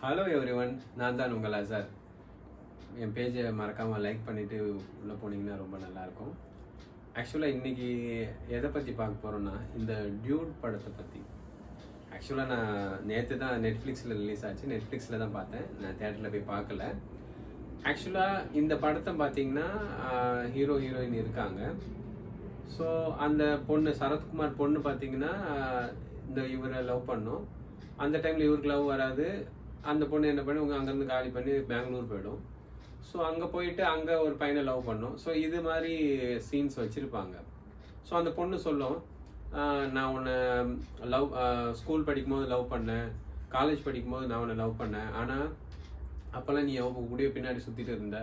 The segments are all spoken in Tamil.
ஹலோ எவ்ரிவன், நான் தான் உங்கள் அசார். என் பேஜை மறக்காமல் லைக் பண்ணிவிட்டு உள்ளே போனீங்கன்னா ரொம்ப நல்லாயிருக்கும். ஆக்சுவலாக இன்றைக்கி எதை பற்றி பார்க்க போகிறோன்னா, இந்த டியூட் படத்தை பற்றி. ஆக்சுவலாக நான் நேற்று தான் நெட்ஃப்ளிக்ஸில் ரிலீஸ் ஆச்சு. நெட்ஃப்ளிக்ஸில் தான் பார்த்தேன், நான் தேட்டரில் போய் பார்க்கல. ஆக்சுவலாக இந்த படத்தை பார்த்தீங்கன்னா ஹீரோ ஹீரோயின் இருக்காங்க. ஸோ அந்த பொண்ணு சரத்குமார் பொண்ணு பார்த்தீங்கன்னா இவரை லவ் பண்ணோம். அந்த டைமில் இவருக்கு லவ் வராது. அந்த பொண்ணு என்ன பண்ணி அங்கேருந்து காலி பண்ணி பெங்களூர் போயிடும். ஸோ அங்கே போயிட்டு அங்கே ஒரு பையனை லவ் பண்ணும். ஸோ இது மாதிரி சீன்ஸ் வச்சுருப்பாங்க. ஸோ அந்த பொண்ணு சொல்லும், நான் உன்னை ஸ்கூல் படிக்கும்போது லவ் பண்ணேன், காலேஜ் படிக்கும்போது நான் உன்னை லவ் பண்ணேன், ஆனால் அப்போல்லாம் நீ கூடிய பின்னாடி சுற்றிட்டு இருந்த,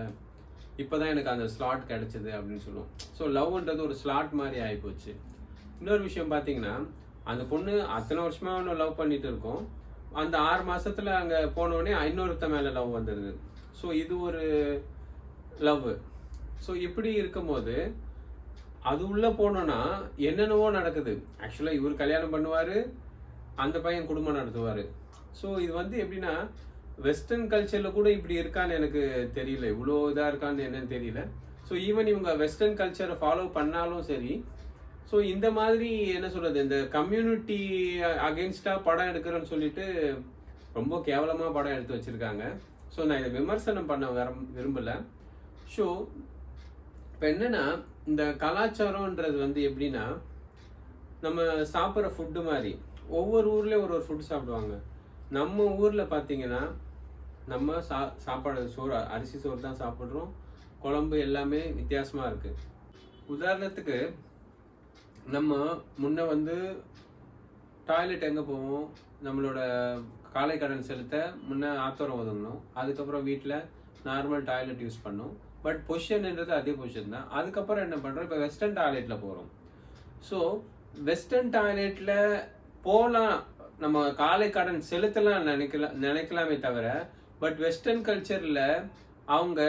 இப்போ தான் எனக்கு அந்த ஸ்லாட் கிடச்சிது அப்படின்னு சொல்லுவோம். ஸோ லவ்ன்றது ஒரு ஸ்லாட் மாதிரி ஆகிப்போச்சு. இன்னொரு விஷயம் பார்த்தீங்கன்னா, அந்த பொண்ணு அத்தனை வருஷமாக ஒன்று லவ் பண்ணிட்டு இருக்கோம். அந்த 6 மாதத்தில் அங்கே போனோடனே இன்னொருத்த மேலே லவ் வந்துடுது. ஸோ இது ஒரு லவ். ஸோ இப்படி இருக்கும்போது அது உள்ளே போனோன்னா என்னென்னவோ நடக்குது. ஆக்சுவலாக இவர் கல்யாணம் பண்ணுவார், அந்த பையன் குடும்பம் நடத்துவார். ஸோ இது எப்படின்னா, வெஸ்டர்ன் கல்ச்சரில் கூட இப்படி இருக்கான்னு எனக்கு தெரியல, இவ்வளோ இதாக இருக்கான்னு என்னன்னு தெரியல. ஸோ ஈவன் இவங்க வெஸ்டர்ன் கல்ச்சரை ஃபாலோ பண்ணாலும் சரி, ஸோ இந்த மாதிரி என்ன சொல்கிறது, இந்த கம்யூனிட்டி அகெயின்ஸ்டாக படம் எடுக்கிறேன்னு சொல்லிட்டு ரொம்ப கேவலமாக படம் எடுத்து வச்சுருக்காங்க. ஸோ நான் இதை விமர்சனம் பண்ண விரும்பலை. ஸோ இப்போ என்னென்னா, இந்த கலாச்சாரம்ன்றது எப்படின்னா, நம்ம சாப்பிட்ற ஃபுட்டு மாதிரி ஒவ்வொரு ஊர்லேயும் ஒரு ஃபுட்டு சாப்பிடுவாங்க. நம்ம ஊரில் பார்த்தீங்கன்னா நம்ம சாப்பாடு சோறு, அரிசி சோறு தான் சாப்பிட்றோம். குழம்பு எல்லாமே வித்தியாசமாக இருக்குது. உதாரணத்துக்கு நம்ம முன்ன டாய்லெட் எங்கே போவோம், நம்மளோட காலை கடன் செலுத்த முன்ன ஆத்தோரம் ஒதுங்கணும். அதுக்கப்புறம் வீட்டில் நார்மல் டாய்லெட் யூஸ் பண்ணோம். பட் பொசிஷன்ன்றது அதே பொசிஷன் தான். அதுக்கப்புறம் என்ன பண்ணுறோம், இப்போ வெஸ்டர்ன் டாய்லெட்டில் போகிறோம். ஸோ வெஸ்டர்ன் டாய்லெட்டில் போகலாம், நம்ம காலை கடன் செலுத்தலாம் நினைக்கலாமே தவிர, பட் வெஸ்டர்ன் கல்ச்சரில் அவங்க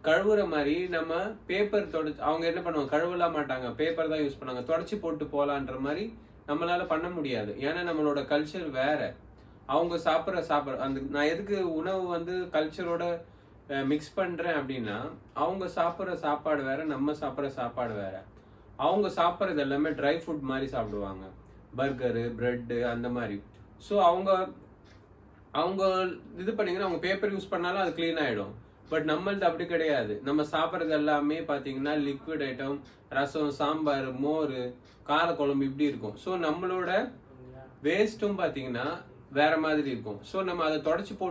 கழுவுற மாதிரி நம்ம பேப்பர் அவங்க என்ன பண்ணுவாங்க, கழுவலாம் மாட்டாங்க, பேப்பர் தான் யூஸ் பண்ணாங்க, தொடச்சி போட்டு போகலான்ற மாதிரி நம்மளால பண்ண முடியாது. ஏன்னா நம்மளோட கல்ச்சர் வேற. அவங்க சாப்பிட்ற அந்த நான் எதுக்கு உணவு கல்ச்சரோட மிக்ஸ் பண்ணுறேன் அப்படின்னா, அவங்க சாப்பிட்ற சாப்பாடு வேற, நம்ம சாப்பிட்ற சாப்பாடு வேற. அவங்க சாப்பிட்றது எல்லாமே ட்ரை ஃபுட் மாதிரி சாப்பிடுவாங்க, பர்கரு, பிரெட்டு அந்த மாதிரி. ஸோ அவங்க இது பண்ணிங்கன்னா, அவங்க பேப்பர் யூஸ் பண்ணாலும் அது க்ளீன் ஆகிடும். பட் நம்மளது அப்படி கிடையாது. நம்ம சாப்பிட்றது எல்லாமே பார்த்தீங்கன்னா லிக்விட் ஐட்டம், ரசம், சாம்பார், மோர், காரக்குழம்பு இப்படி இருக்கும். ஸோ நம்மளோட வேஸ்ட்டும் பார்த்தீங்கன்னா வேற மாதிரி இருக்கும். ஸோ நம்ம அதை தொடச்சி போட்டு